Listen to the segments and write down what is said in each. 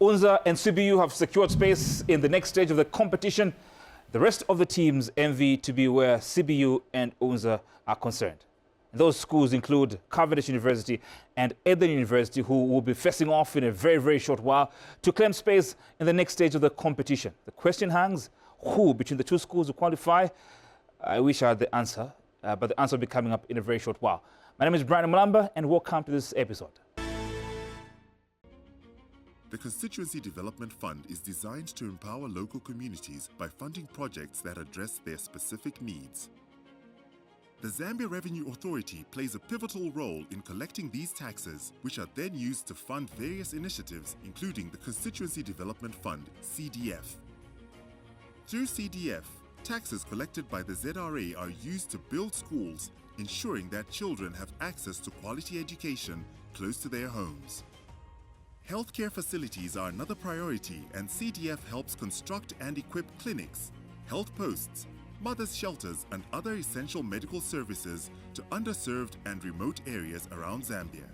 UNZA and CBU have secured space in the next stage of the competition. The rest of the teams envy to be where CBU and UNZA are concerned. Those schools include Cavendish University and Eden University, who will be facing off in a very, very short while to claim space in the next stage of the competition. The question hangs, who between the two schools will qualify? I wish I had the answer, but the answer will be coming up in a very short while. My name is Brian Mulamba, and welcome to this episode. The Constituency Development Fund is designed to empower local communities by funding projects that address their specific needs. The Zambia Revenue Authority plays a pivotal role in collecting these taxes, which are then used to fund various initiatives, including the Constituency Development Fund, CDF. Through CDF, taxes collected by the ZRA are used to build schools, ensuring that children have access to quality education close to their homes. Healthcare facilities are another priority, and CDF helps construct and equip clinics, health posts, mothers' shelters, and other essential medical services to underserved and remote areas around Zambia.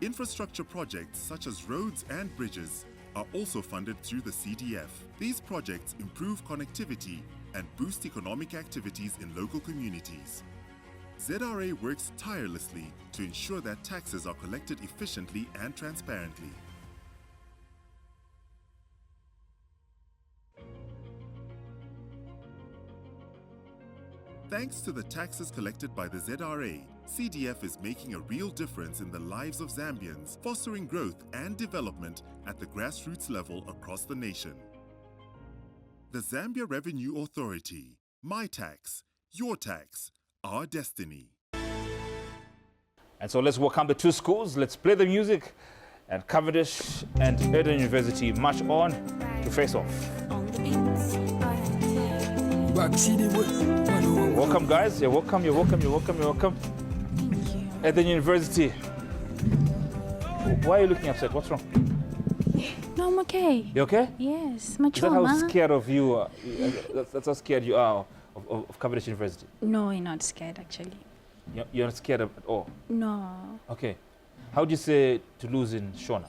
Infrastructure projects such as roads and bridges are also funded through the CDF. These projects improve connectivity and boost economic activities in local communities. ZRA works tirelessly to ensure that taxes are collected efficiently and transparently. Thanks to the taxes collected by the ZRA, CDF is making a real difference in the lives of Zambians, fostering growth and development at the grassroots level across the nation. The Zambia Revenue Authority. My tax, your tax, our destiny. And so let's welcome the two schools. Let's play the music, and Cavendish and Eden University march on to face off. Welcome, guys. You're welcome, you're welcome, you're welcome, you're welcome. Eden University. Why are you looking upset? What's wrong? No, I'm okay. You okay? Yes, my Is that how trauma. scared of you that's how scared you are of Cavendish University? No, you're not scared actually. You're not scared at all? No. Okay. How do you say to lose in Shona?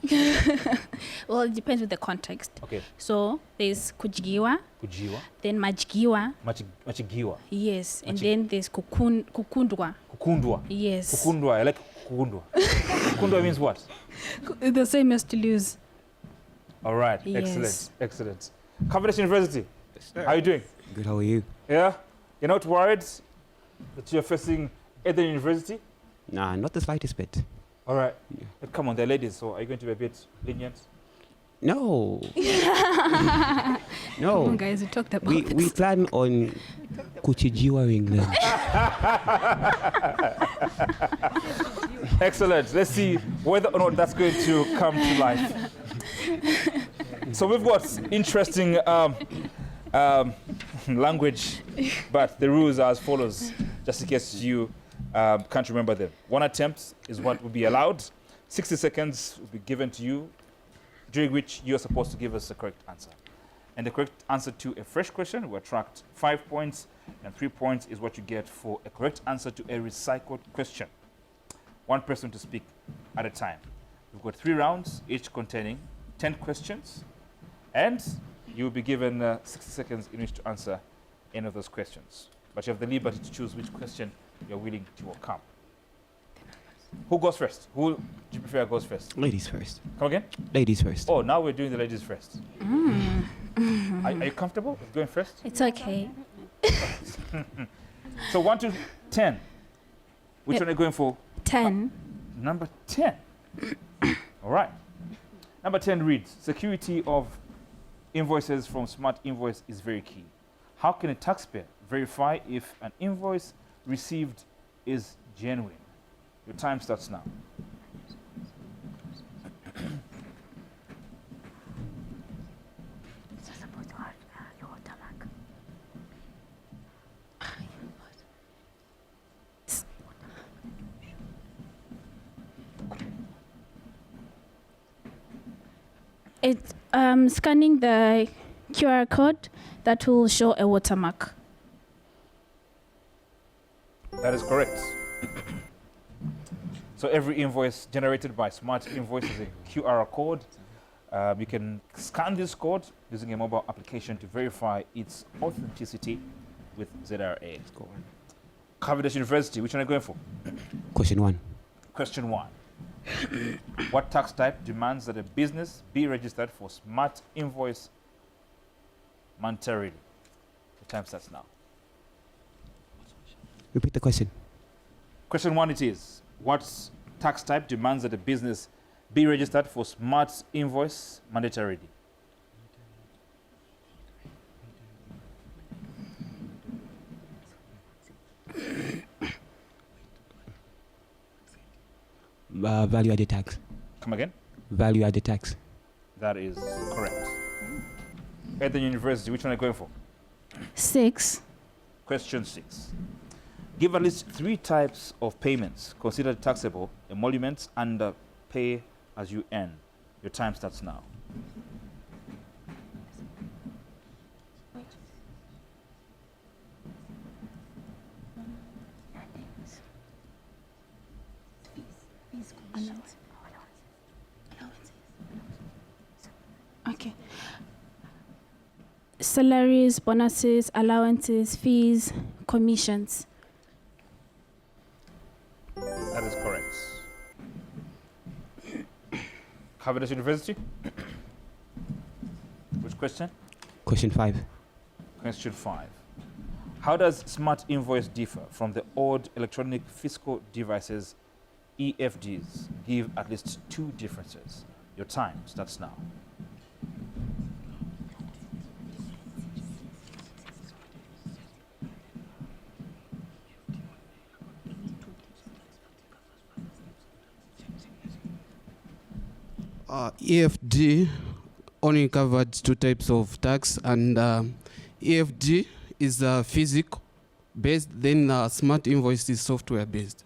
Well, it depends with the context. Okay. So there's kujigiwa, Kujiwa. then majigiwa. Machigiwa. Yes, and then there's kukundwa. Kukundwa. Yes. Kukundwa. I like kukundwa. Kukundwa means what? The same as to lose. All right. Yes. Excellent. Excellent. Cavendish University. Yes, sir. How are you doing? Good, how are you? Yeah? You're not worried that you're facing Eden University? Nah, not the slightest bit. All right. Yeah. But come on, they're ladies, so are you going to be a bit lenient? No. Come No. on, guys, we talked about We this. plan on kuchijiwaing them. Excellent. Let's see whether or not that's going to come to life. So we've got interesting language, but the rules are as follows, just in case you can't remember them. One attempt is what will be allowed. 60 seconds will be given to you, during which you're supposed to give us the correct answer. And the correct answer to a fresh question will attract 5 points, and 3 points is what you get for a correct answer to a recycled question. One person to speak at a time. We've got 3 rounds, each containing 10 questions, and you'll be given 60 seconds in which to answer any of those questions. But you have the liberty to choose which question you're willing to overcome. Who goes first? Who do you prefer goes first? Ladies first. Come again? Ladies first. Oh, now we're doing the ladies first. Are you comfortable with going first? It's okay. So 1 to 10. Which one are you going for? 10. Number 10. All right. Number 10 reads, security of invoices from Smart Invoice is very key. How can a taxpayer verify if an invoice received is genuine? Your time starts now. It's scanning the QR code that will show a watermark. That is correct. So every invoice generated by Smart Invoice is a QR code You can scan this code using a mobile application to verify its authenticity with ZRA. Go on. Cavendish University, which one are you going for? Question 1. Question 1. What tax type demands that a business be registered for smart invoice monetarily? The time starts now. Repeat the question. Question 1 it is. What tax type demands that a business be registered for smart invoice mandatorily? Value added tax. Come again? Value added tax. That is correct. At the university, which one are you going for? 6. Question 6. Give at least 3 types of payments considered taxable: emoluments and pay as you earn. Your time starts now. Okay. Salaries, bonuses, allowances, fees, commissions. That is correct. Cavendish University? Which question? Question 5. Question 5. How does smart invoice differ from the old electronic fiscal devices, EFDs? Give at least 2 differences. Your time starts now. EFD only covered 2 types of tax, and EFD is physical based, then smart invoice is software based.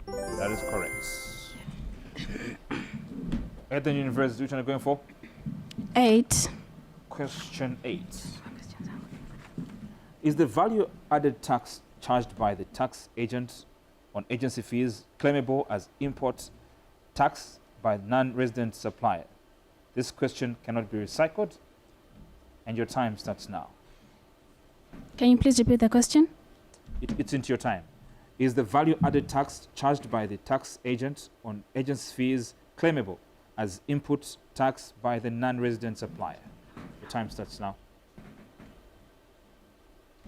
That is correct. At the university, which one are you going for? 8. Question 8. Is the value added tax charged by the tax agent on agency fees claimable as import tax by non-resident supplier? This question cannot be recycled, and your time starts now. Can you please repeat the question? It's into your time. Is the value added tax charged by the tax agent on agency fees claimable as input tax by the non-resident supplier? Your time starts now.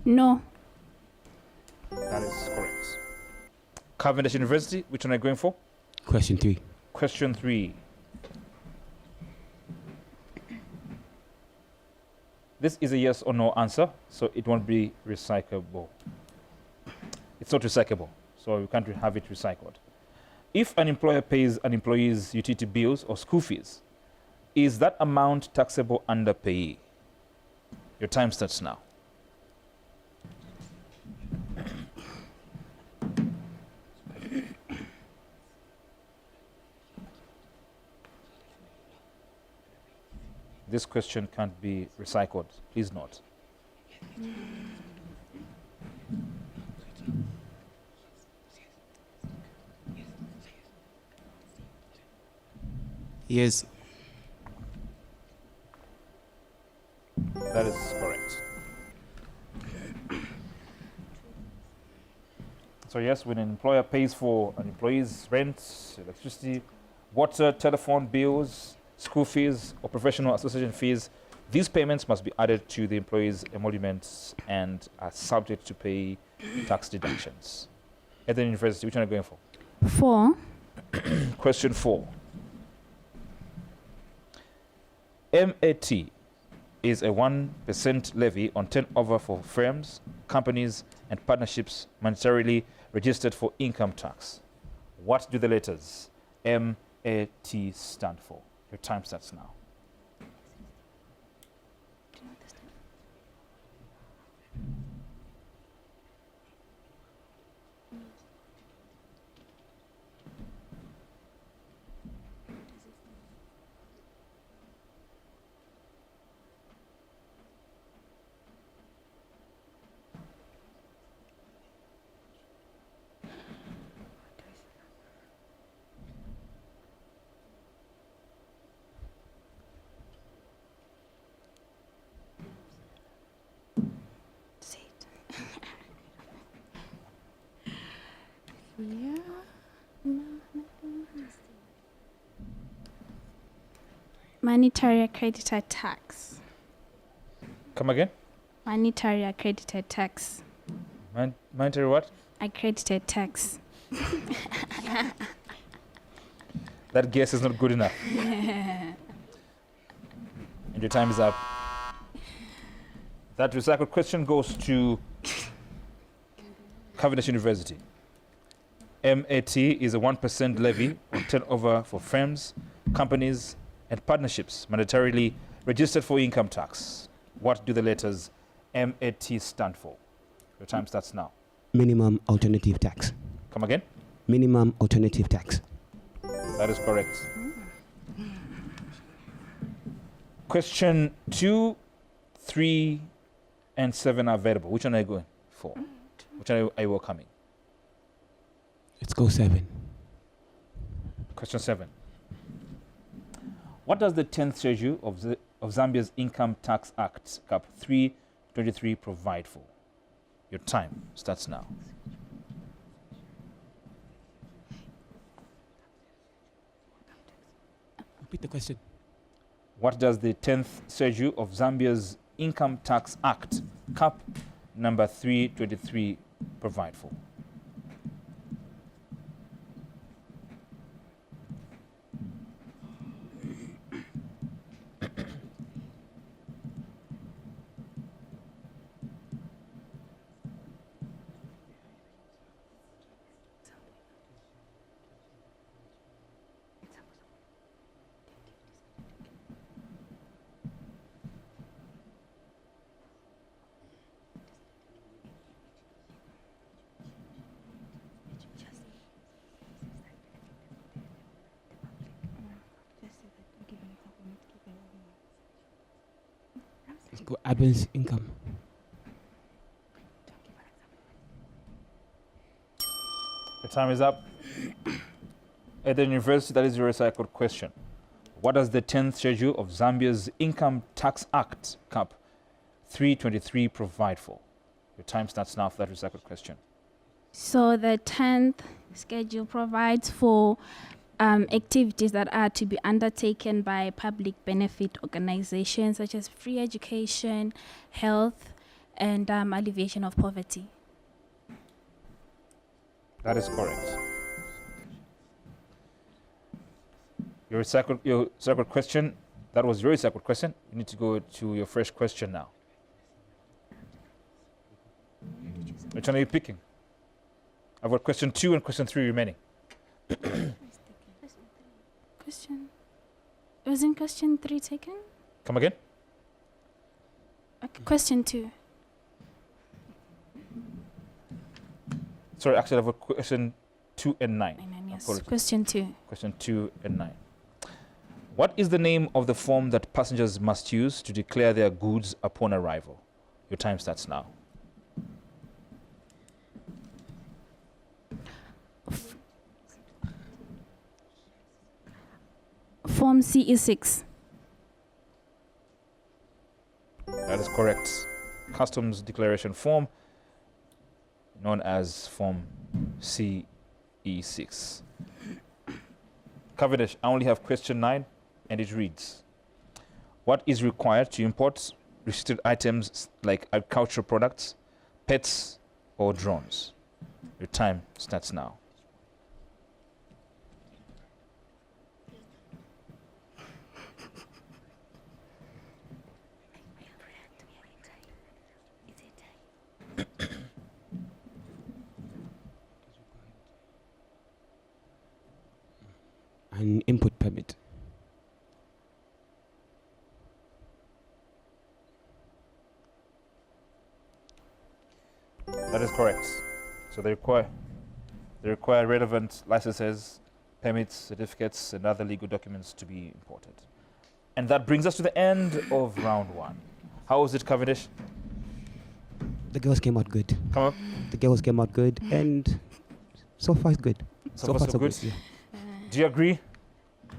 No. That is correct. Cavendish University, which one are you going for? Question 3. Question 3. This is a yes or no answer, so it won't be recyclable. It's not recyclable, so you can't have it recycled. If an employer pays an employee's utility bills or school fees, is that amount taxable under payee? Your time starts now. This question can't be recycled. Please note. Yes. That is correct. So yes, when an employer pays for an employee's rent, electricity, water, telephone bills, school fees, or professional association fees, these payments must be added to the employee's emoluments and are subject to pay tax deductions. At the university, which one are you going for? 4. Question 4. MAT is a 1% levy on turnover for firms, companies, and partnerships monetarily registered for income tax. What do the letters MAT stand for? Your time starts now. Monetary accredited tax. Come again? Monetary accredited tax. Monetary what? Accredited tax. That guess is not good enough. And your time is up. That recycled question goes to Cavendish University. MAT is a 1% levy on turnover for firms, companies, and partnerships mandatorily registered for income tax. What do the letters MAT stand for? Your time starts now. Minimum alternative tax. Come again? Minimum alternative tax. That is correct. Question 2, 3, and 7 are available. Which one are you going for? Which one are you welcoming? Let's go 7. Question 7. What does the 10th schedule of Zambia's Income Tax Act, Cap 323, provide for? Your time starts now. Repeat the question. What does the 10th schedule of Zambia's Income Tax Act, Cap number 323, provide for? Let's go advance income. The time is up. At the university, that is your recycled question. What does the 10th schedule of Zambia's Income Tax Act, Cap 323, provide for? Your time starts now for that recycled question. So the 10th schedule provides for activities that are to be undertaken by public benefit organizations such as free education, health, and alleviation of poverty. That is correct. Your recycled question, that was your recycled question. You need to go to your fresh question now. Which one are you picking? I've got question 2 and question 3 remaining. Question. Wasn't question 3 taken? Come again? Okay, question 2. Sorry, actually, I've got question 2 and 9. Yes. Apologies. Question 2. Question 2 and 9. What is the name of the form that passengers must use to declare their goods upon arrival? Your time starts now. Form CE6. That is correct. Customs declaration form, known as Form CE6. Cavendish, I only have question 9, and it reads, what is required to import restricted items like agricultural products, pets, or drones? Your time starts now. An input permit. That is correct. So they require relevant licenses, permits, certificates, and other legal documents to be imported. And that brings us to the end of round 1. How was it, Cavendish? The girls came out good. Come up. The girls came out good, and so far it's good. So far so good. Yeah. Do you agree?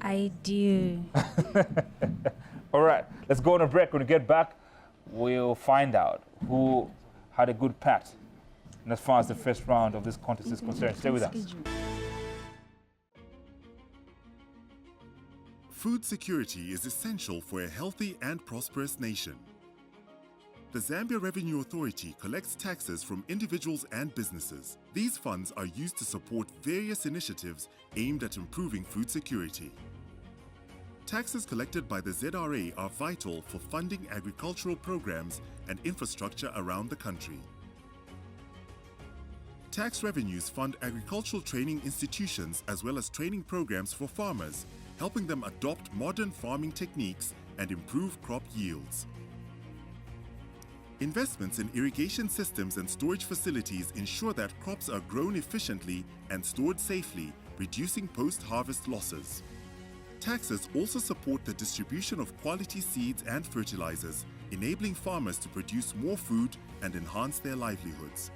I do. All right, let's go on a break. When we get back, we'll find out who had a good pat. And as far as the first round of this contest is concerned, stay with us. Food security is essential for a healthy and prosperous nation. The Zambia Revenue Authority collects taxes from individuals and businesses. These funds are used to support various initiatives aimed at improving food security. Taxes collected by the ZRA are vital for funding agricultural programs and infrastructure around the country. Tax revenues fund agricultural training institutions as well as training programs for farmers, helping them adopt modern farming techniques and improve crop yields. Investments in irrigation systems and storage facilities ensure that crops are grown efficiently and stored safely, reducing post-harvest losses. Taxes also support the distribution of quality seeds and fertilizers, enabling farmers to produce more food and enhance their livelihoods.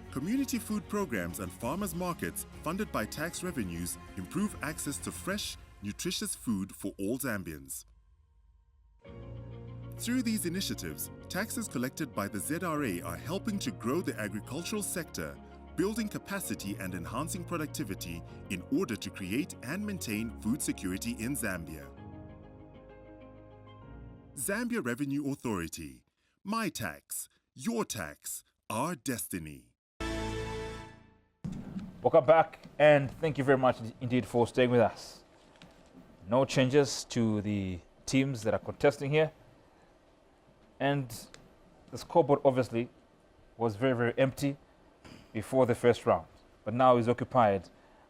Community food programs and farmers' markets funded by tax revenues improve access to fresh, nutritious food for all Zambians. Through these initiatives, taxes collected by the ZRA are helping to grow the agricultural sector, building capacity and enhancing productivity in order to create and maintain food security in Zambia. Zambia Revenue Authority. My tax, your tax, our destiny. Welcome back, and thank you very much indeed for staying with us. No changes to the teams that are contesting here. And the scoreboard obviously was very, very empty before the first round, but now is occupied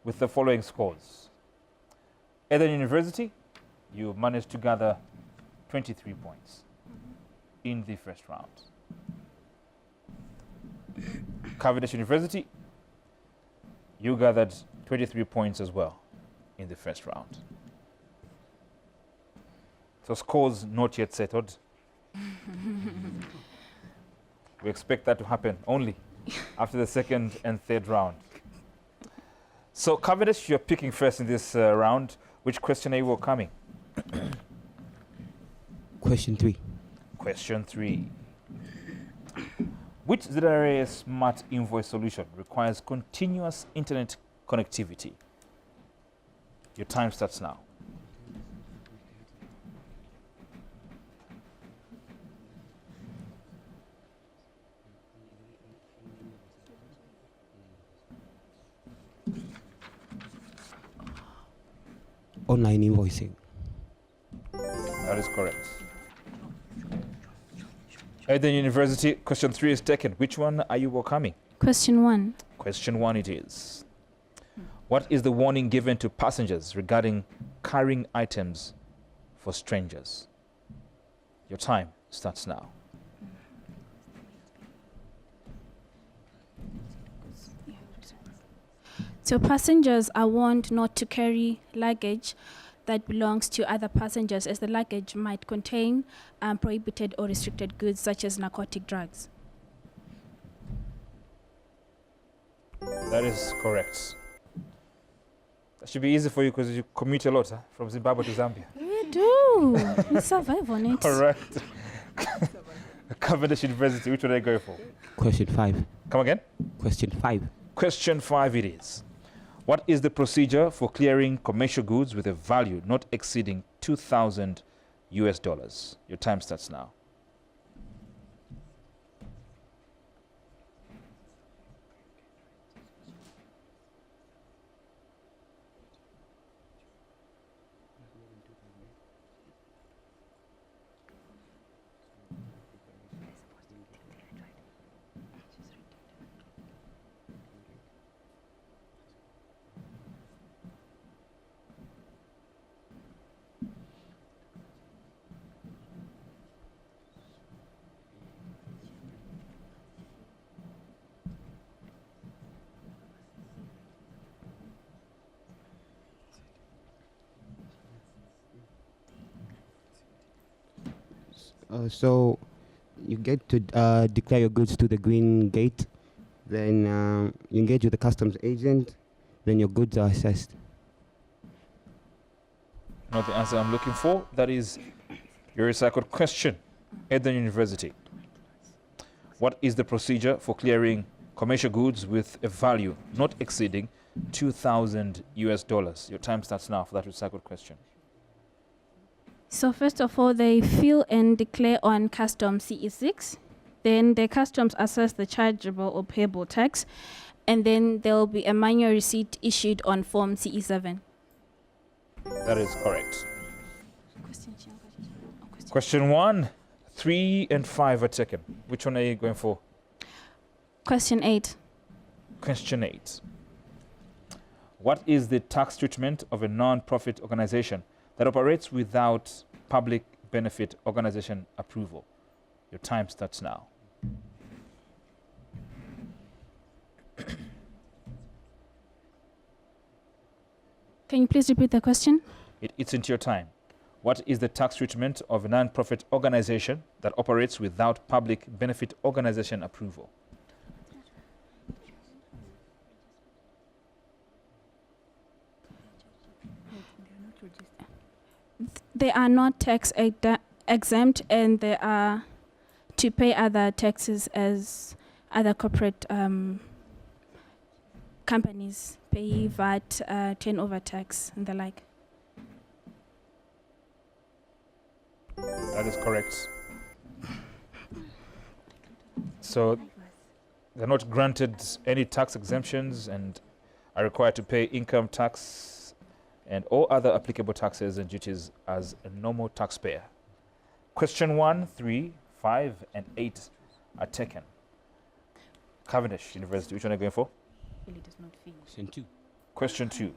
with the following scores. Eden University, you managed to gather 23 points in the first round. Cavendish University, you gathered 23 points as well in the first round. So scores not yet settled. We expect that to happen only after the second and third round. So Cavendish, you're picking first in this round. Which question are you coming? Question 3. Question 3. Which ZRA smart invoice solution requires continuous internet connectivity? Your time starts now. Online invoicing. That is correct. Eden University, question 3 is taken. Which one are you welcoming? Question 1. Question 1 it is. What is the warning given to passengers regarding carrying items for strangers? Your time starts now. So passengers are warned not to carry luggage that belongs to other passengers, as the luggage might contain prohibited or restricted goods such as narcotic drugs. That is correct. That should be easy for you because you commute a lot from Zimbabwe to Zambia. We do. We survive on it. All right. Cavendish University, which one are you going for? Question 5. Come again? Question 5. Question 5 it is. What is the procedure for clearing commercial goods with a value not exceeding $2,000 US? Your time starts now. So you get to declare your goods to the green gate, then you engage with the customs agent, then your goods are assessed. Not the answer I'm looking for. That is your recycled question at the university. What is the procedure for clearing commercial goods with a value not exceeding $2,000 US? Your time starts now for that recycled question. So first of all, they fill and declare on custom CE6. Then the customs assess the chargeable or payable tax. And then there will be a manual receipt issued on form CE7. That is correct. Question 1, 3 and 5 are taken. Which one are you going for? Question 8. Question 8. What is the tax treatment of a non-profit organization that operates without public benefit organization approval? Your time starts now. Can you please repeat the question? It's into your time. What is the tax treatment of a non-profit organization that operates without public benefit organization approval? They are not tax exempt, and they are to pay other taxes as other corporate companies pay VAT, turnover tax, and the like. That is correct. So they're not granted any tax exemptions and are required to pay income tax and all other applicable taxes and duties as a normal taxpayer. Question 1, 3, 5, and 8 are taken. Cavendish University, which one are you going for? Question 2. Question 2.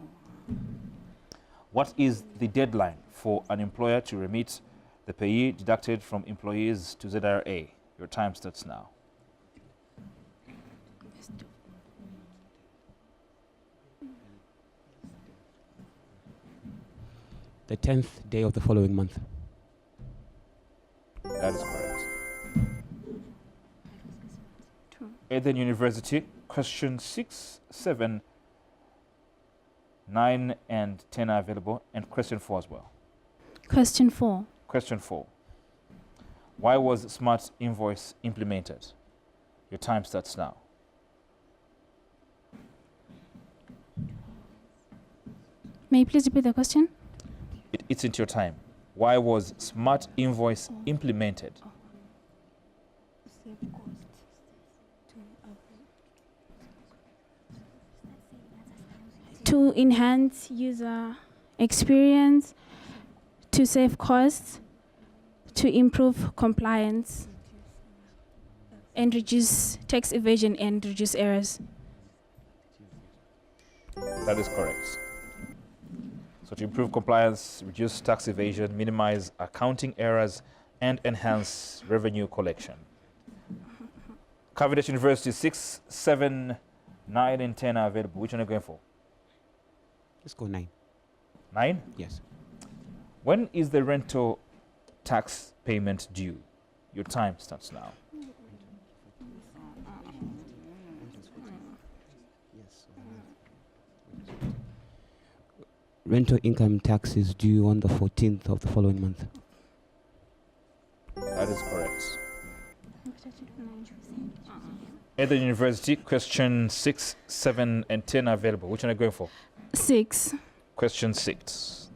What is the deadline for an employer to remit the payee deducted from employees to ZRA? Your time starts now. The 10th day of the following month. That is correct. Eden University, question 6, 7, 9, and 10 are available, and question 4 as well. Question 4. Question 4. Why was Smart Invoice implemented? Your time starts now. May you please repeat the question? It's into your time. Why was Smart Invoice implemented? To enhance user experience, to save costs, to improve compliance, and reduce tax evasion and reduce errors. That is correct. So to improve compliance, reduce tax evasion, minimize accounting errors, and enhance revenue collection. Cavendish University, 6, 7, 9, and 10 are available. Which one are you going for? Let's go 9. 9? Yes. When is the rental tax payment due? Your time starts now. Rental income tax is due on the 14th of the following month. That is correct. Eden University, question 6, 7, and 10 are available. Which one are you going for? 6. Question 6.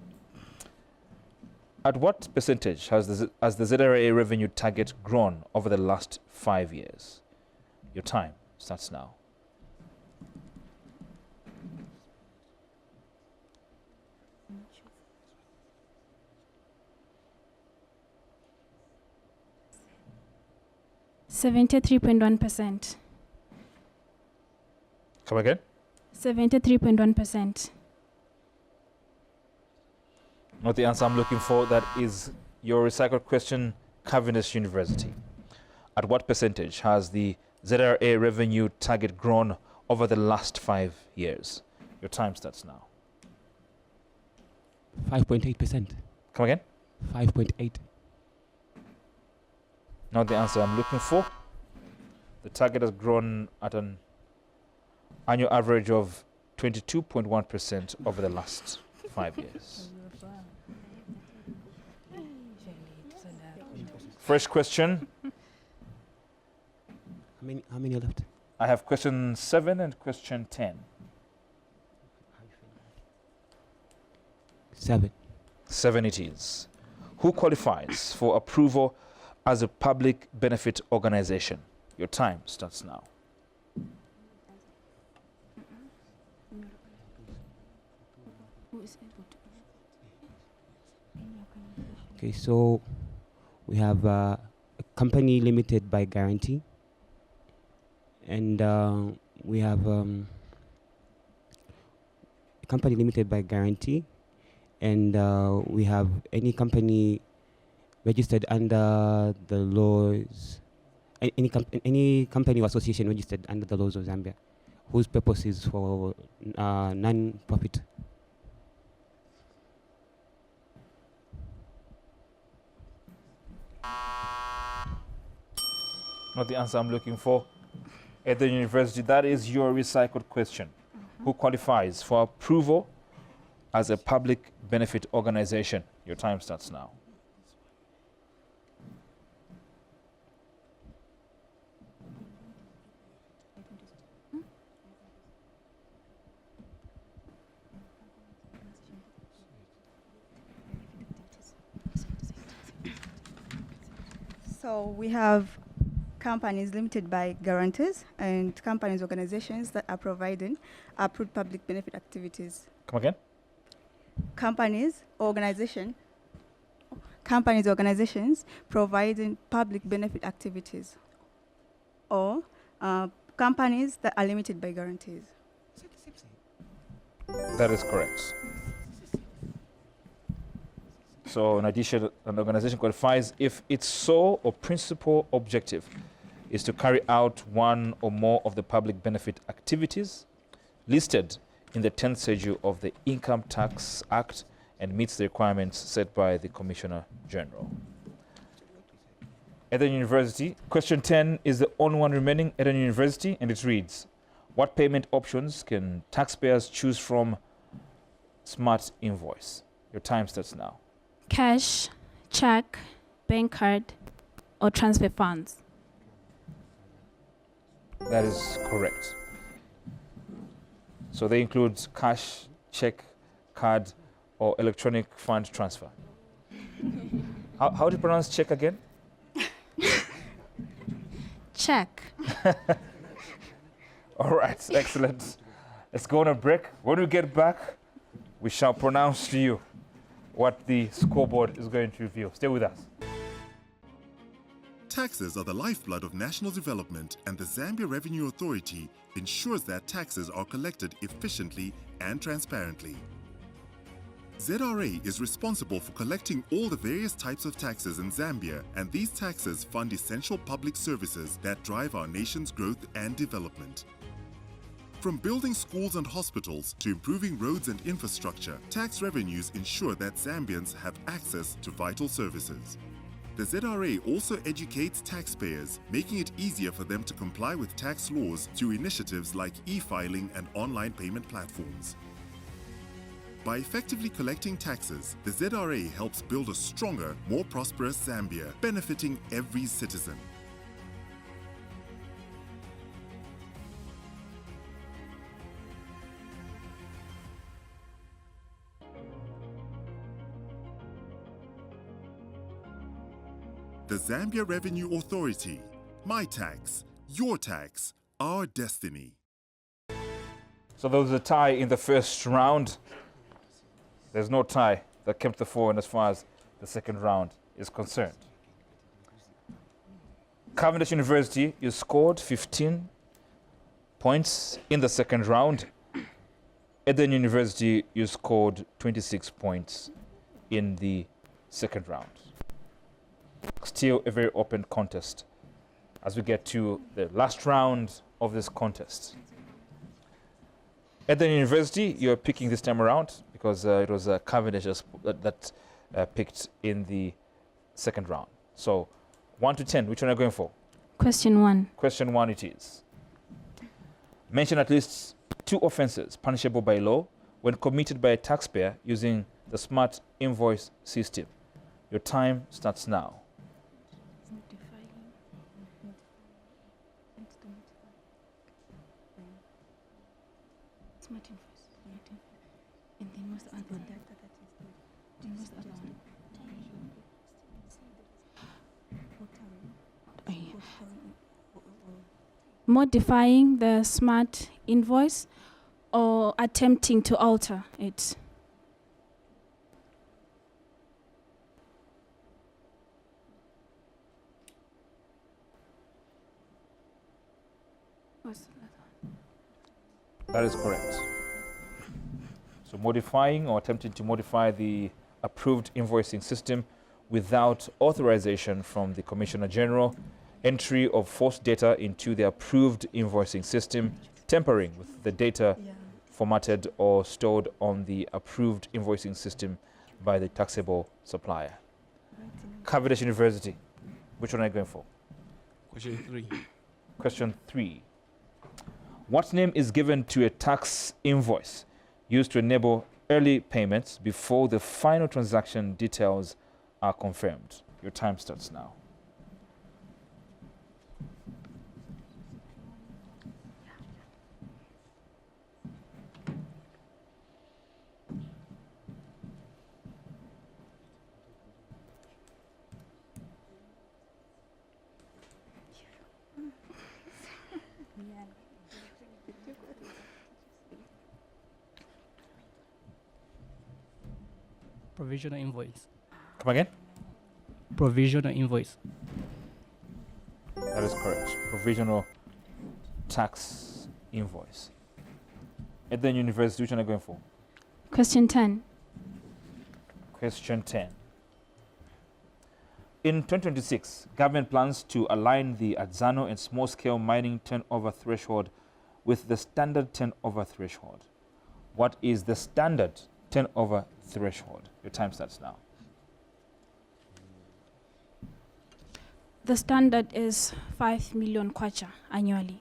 At what percentage has the ZRA revenue target grown over the last 5 years? Your time starts now. $73.1%. Come again? 73.1%. Not the answer I'm looking for. That is your recycled question, Cavendish University. At what percentage has the ZRA revenue target grown over the last 5 years? Your time starts now. 5.8%. Come again? 5.8. Not the answer I'm looking for. The target has grown at an annual average of 22.1% over the last 5 years. Fresh question. How many are left? I have question 7 and question 10. 7. 7 it is. Who qualifies for approval as a public benefit organization? Your time starts now. Okay, so we have a company limited by guarantee, and we have a company limited by guarantee, and we have any company registered under the laws, any company or association registered under the laws of Zambia, whose purpose is for non-profit. Not the answer I'm looking for. At the university, that is your recycled question. Who qualifies for approval as a public benefit organization? Your time starts now. So we have companies limited by guarantees and companies, organizations that are providing approved public benefit activities. Come again? Companies, organizations providing public benefit activities, or companies that are limited by guarantees. That is correct. So in addition, an organization qualifies if its sole or principal objective is to carry out one or more of the public benefit activities listed in the 10th schedule of the Income Tax Act and meets the requirements set by the Commissioner General. Eden University, question 10 is the only one remaining at Eden University, and it reads, what payment options can taxpayers choose from Smart Invoice? Your time starts now. Cash, check, bank card, or transfer funds. That is correct. So they include cash, check, card, or electronic fund transfer. How do you pronounce check again? Check. All right, excellent. Let's go on a break. When we get back, we shall pronounce to you what the scoreboard is going to reveal. Stay with us. Taxes are the lifeblood of national development, and the Zambia Revenue Authority ensures that taxes are collected efficiently and transparently. ZRA is responsible for collecting all the various types of taxes in Zambia, and these taxes fund essential public services that drive our nation's growth and development. From building schools and hospitals to improving roads and infrastructure, tax revenues ensure that Zambians have access to vital services. The ZRA also educates taxpayers, making it easier for them to comply with tax laws through initiatives like e-filing and online payment platforms. By effectively collecting taxes, the ZRA helps build a stronger, more prosperous Zambia, benefiting every citizen. The Zambia Revenue Authority. My tax, your tax, our destiny. So there was a tie in the first round. There's no tie that kept the four in as far as the second round is concerned. Cavendish University, you scored 15 points in the second round. Eden University, you scored 26 points in the second round. Still a very open contest as we get to the last round of this contest. Eden University, you're picking this time around because it was Cavendish that picked in the second round. So 1 to 10, which one are you going for? Question 1. Question 1 it is. Mention at least 2 offenses punishable by law when committed by a taxpayer using the Smart Invoice system. Your time starts now. modifying the smart invoice or attempting to alter it. That is correct. So modifying or attempting to modify the approved invoicing system without authorization from the Commissioner General, entry of false data into the approved invoicing system, tampering with the data formatted or stored on the approved invoicing system by the taxable supplier. Cavendish University, which one are you going for? Question 3. Question 3. What name is given to a tax invoice used to enable early payments before the final transaction details are confirmed? Your time starts now. Provisional invoice. Come again? Provisional invoice. That is correct. Provisional tax invoice. At the university, which one are you going for? Question 10. Question 10. In 2026, government plans to align the Adzano and small-scale mining turnover threshold with the standard turnover threshold. What is the standard turnover threshold? Your time starts now. The standard is 5 million kwacha annually.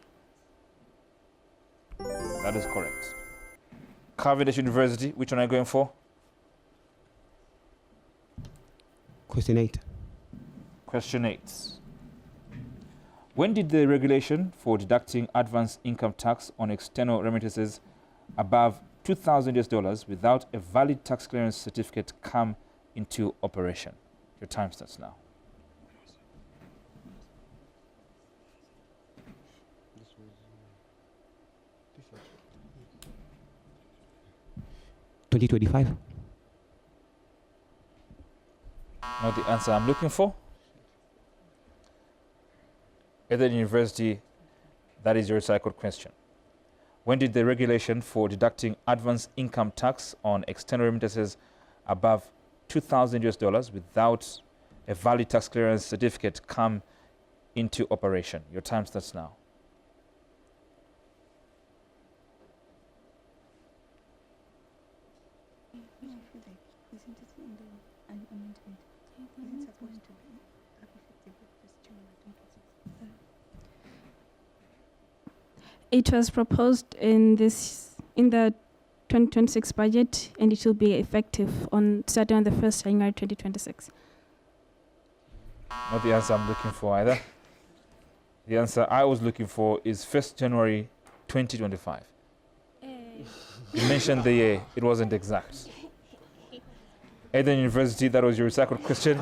That is correct. Cavendish University, which one are you going for? Question 8. Question 8. When did the regulation for deducting advance income tax on external remittances above $2,000 without a valid tax clearance certificate come into operation? Your time starts now. $2025. Not the answer I'm looking for. At the university, that is your recycled question. When did the regulation for deducting advance income tax on external remittances above $2,000 without a valid tax clearance certificate come into operation? Your time starts now. It was proposed in the 2026 budget, and it will be effective starting on the 1st January 2026. Not the answer I'm looking for either. The answer I was looking for is 1st January 2025. You mentioned the year, it wasn't exact. At the university, that was your recycled question.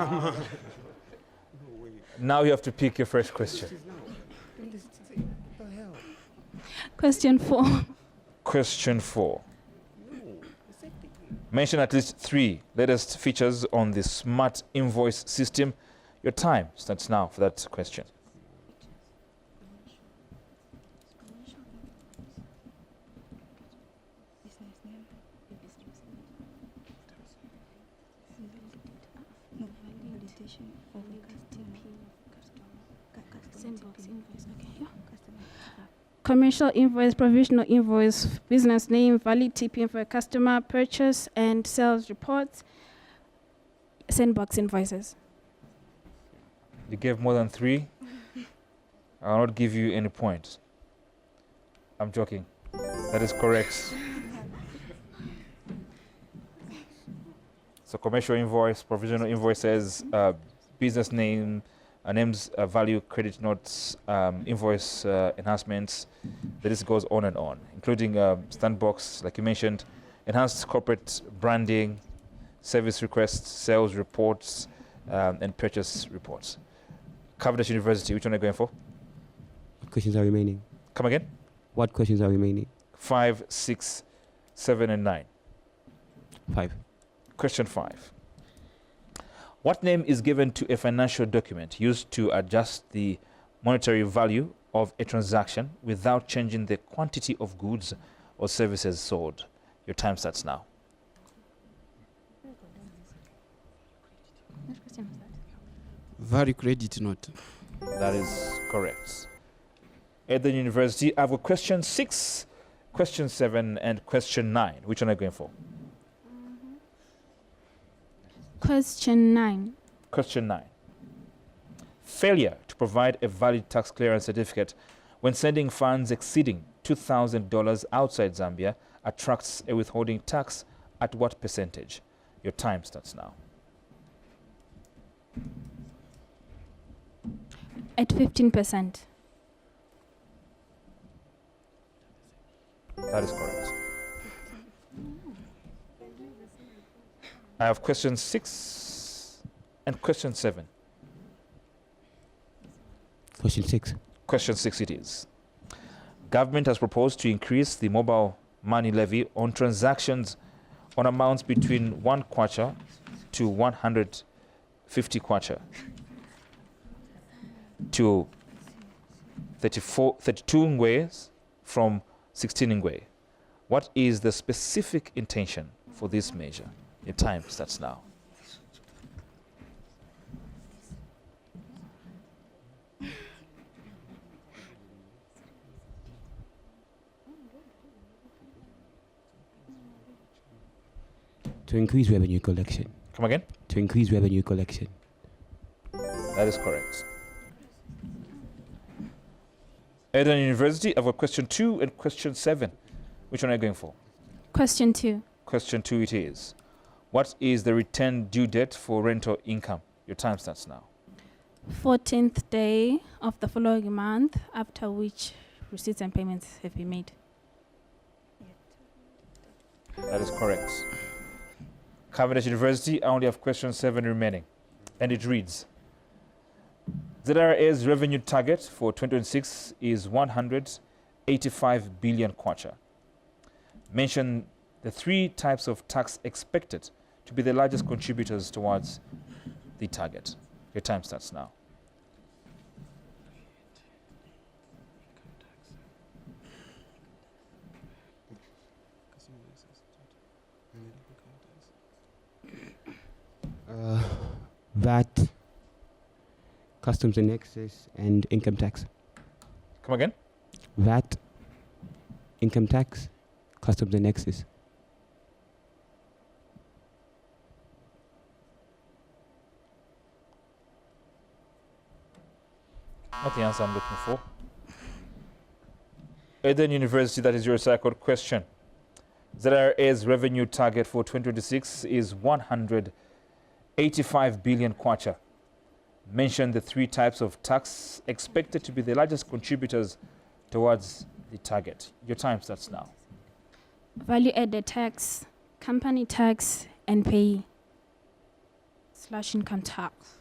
Now you have to pick your fresh question. Question 4. Question 4. Mention at least 3 latest features on the smart invoice system. Your time starts now for that question. Commercial invoice, provisional invoice, business name, valid TPM for a customer, purchase and sales reports, sandbox invoices. You gave more than 3. I'll not give you any points. I'm joking. That is correct. So commercial invoice, provisional invoices, business name, names, value, credit notes, invoice enhancements. The list goes on and on, including sandbox, like you mentioned, enhanced corporate branding, service requests, sales reports, and purchase reports. Cavendish University, which one are you going for? What questions are remaining? Come again? What questions are remaining? 5, 6, 7, and 9. 5. Question 5. What name is given to a financial document used to adjust the monetary value of a transaction without changing the quantity of goods or services sold? Your time starts now. What question was that? Value credit note. That is correct. At the university, I've got question 6, question 7, and question 9. Which one are you going for? Question 9. Question 9. Failure to provide a valid tax clearance certificate when sending funds exceeding $2,000 outside Zambia attracts a withholding tax at what percentage? Your time starts now. At 15%. That is correct. I have question 6 and question 7. Question 6. Question 6 it is. Government has proposed to increase the mobile money levy on transactions on amounts between 1 kwacha to 150 kwacha to 32 ngwes from 16 ngwe. What is the specific intention for this measure? Your time starts now. To increase revenue collection. Come again? To increase revenue collection. That is correct. Eden University, I've got question 2 and question 7. Which one are you going for? Question 2. Question 2 it is. What is the return due date for rental income? Your time starts now. 14th day of the following month, after which receipts and payments have been made. That is correct. Cabinet University, I only have question 7 remaining. And it reads, ZRA's revenue target for 2026 is 185 billion kwacha. Mention the 3 types of tax expected to be the largest contributors towards the target. Your time starts now. VAT, customs and excise, and income tax. Come again? VAT, income tax, customs and excise. Not the answer I'm looking for. Eden University, that is your recycled question. ZRA's revenue target for 2026 is 185 billion kwacha. Mention the 3 types of tax expected to be the largest contributors towards the target. Your time starts now. Value added tax, company tax, and pay / income tax.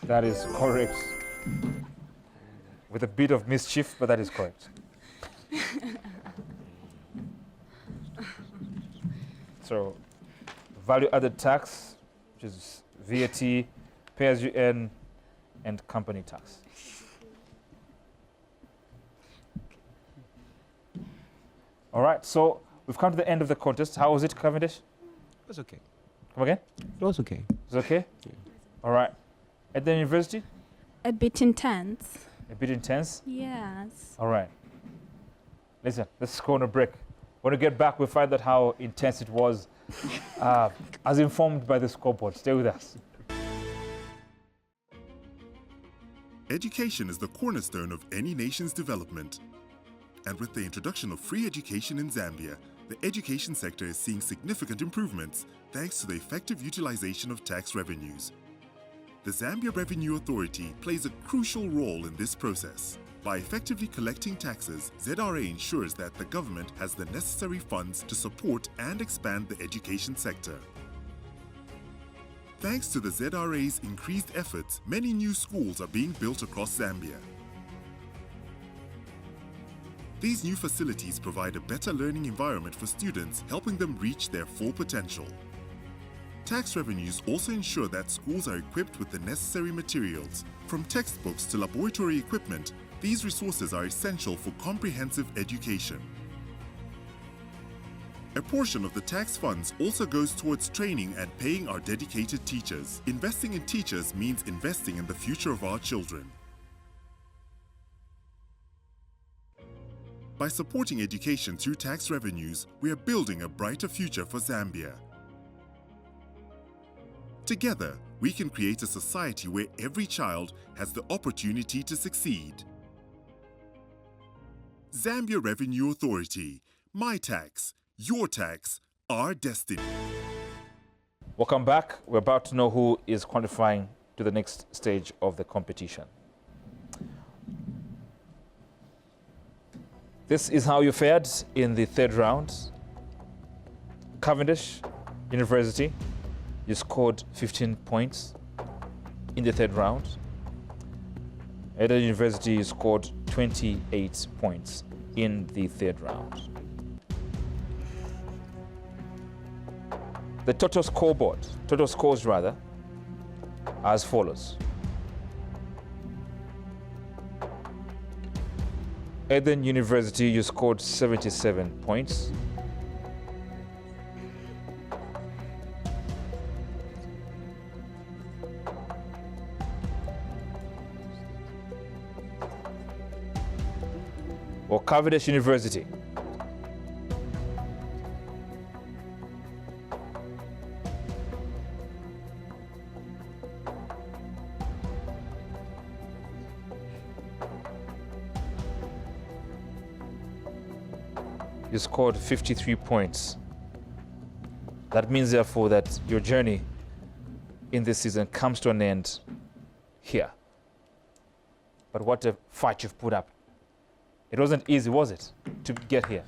That is correct. With a bit of mischief, but that is correct. So, value added tax, which is VAT, pay as you earn, and company tax. All right, so we've come to the end of the contest. How was it, Cavendish? It was okay. Come again? It was okay. Is it okay? Yeah. All right. At the university? A bit intense. A bit intense? Yes. All right. Listen, let's go on a break. When we get back, we'll find out how intense it was, as informed by the scoreboard. Stay with us. Education is the cornerstone of any nation's development. And with the introduction of free education in Zambia, the education sector is seeing significant improvements thanks to the effective utilization of tax revenues. The Zambia Revenue Authority plays a crucial role in this process. By effectively collecting taxes, ZRA ensures that the government has the necessary funds to support and expand the education sector. Thanks to the ZRA's increased efforts, many new schools are being built across Zambia. These new facilities provide a better learning environment for students, helping them reach their full potential. Tax revenues also ensure that schools are equipped with the necessary materials. From textbooks to laboratory equipment, these resources are essential for comprehensive education. A portion of the tax funds also goes towards training and paying our dedicated teachers. Investing in teachers means investing in the future of our children. By supporting education through tax revenues, we are building a brighter future for Zambia. Together, we can create a society where every child has the opportunity to succeed. Zambia Revenue Authority. My tax, your tax, our destiny. Welcome back. We're about to know who is qualifying to the next stage of the competition. This is how you fared in the third round. Cavendish University, you scored 15 points in the third round. Eden University, you scored 28 points in the third round. The total scores as follows. Eden University, you scored 77 points. Or Cavendish University, you scored 53 points. That means, therefore, that your journey in this season comes to an end here. But what a fight you've put up. It wasn't easy, was it, to get here?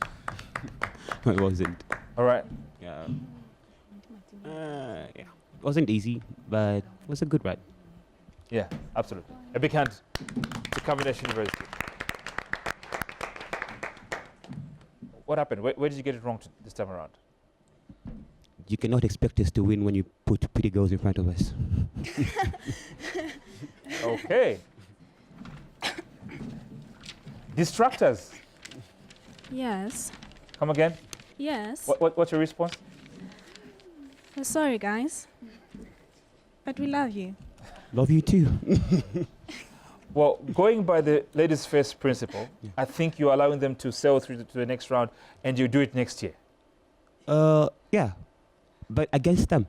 It wasn't. All right. Yeah. It wasn't easy, but it was a good ride. Yeah, absolutely. A big hand to Cavendish University. What happened? Where did you get it wrong this time around? You cannot expect us to win when you put pretty girls in front of us. Okay. Distractors. Yes. Come again? Yes. What's your response? We're sorry, guys. But we love you. Love you too. Well, going by the ladies' first principle, I think you're allowing them to sail through to the next round, and you do it next year. Yeah, but against them.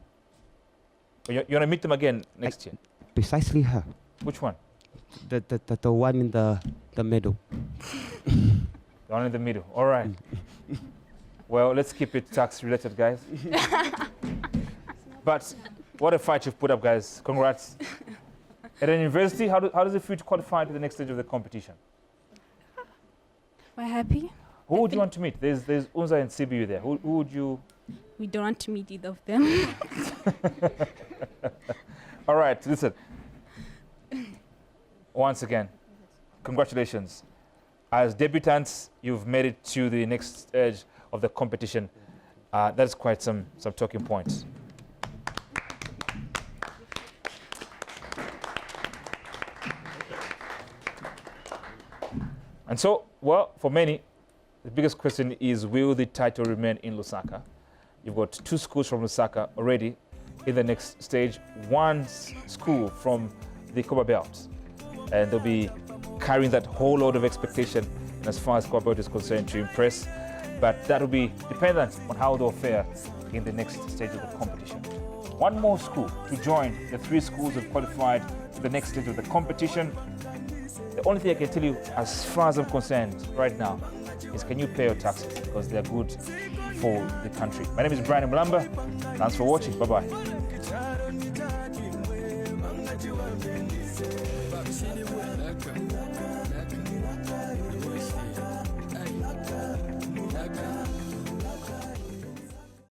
You want to meet them again next year? Precisely her. Which one? The one in the middle. The one in the middle. All right. Well, let's keep it tax-related, guys. But what a fight you've put up, guys. Congrats. At an university, how does it feel to qualify to the next stage of the competition? We're happy. Who would you want to meet? There's Unza and CBU there. Who would you? We don't want to meet either of them. All right, listen. Once again, congratulations. As debutants, you've made it to the next stage of the competition. That's quite some talking points. And so, well, for many, the biggest question is, will the title remain in Lusaka? You've got 2 schools from Lusaka already in the next stage, 1 school from the Koba Belt. And they'll be carrying that whole load of expectation as far as Koba Belt is concerned to impress. But that will be dependent on how they'll fare in the next stage of the competition. 1 more school to join the 3 schools that qualified to the next stage of the competition. The only thing I can tell you, as far as I'm concerned right now, is can you pay your taxes, because they're good for the country. My name is Brian Mulamba. Thanks for watching. Bye-bye.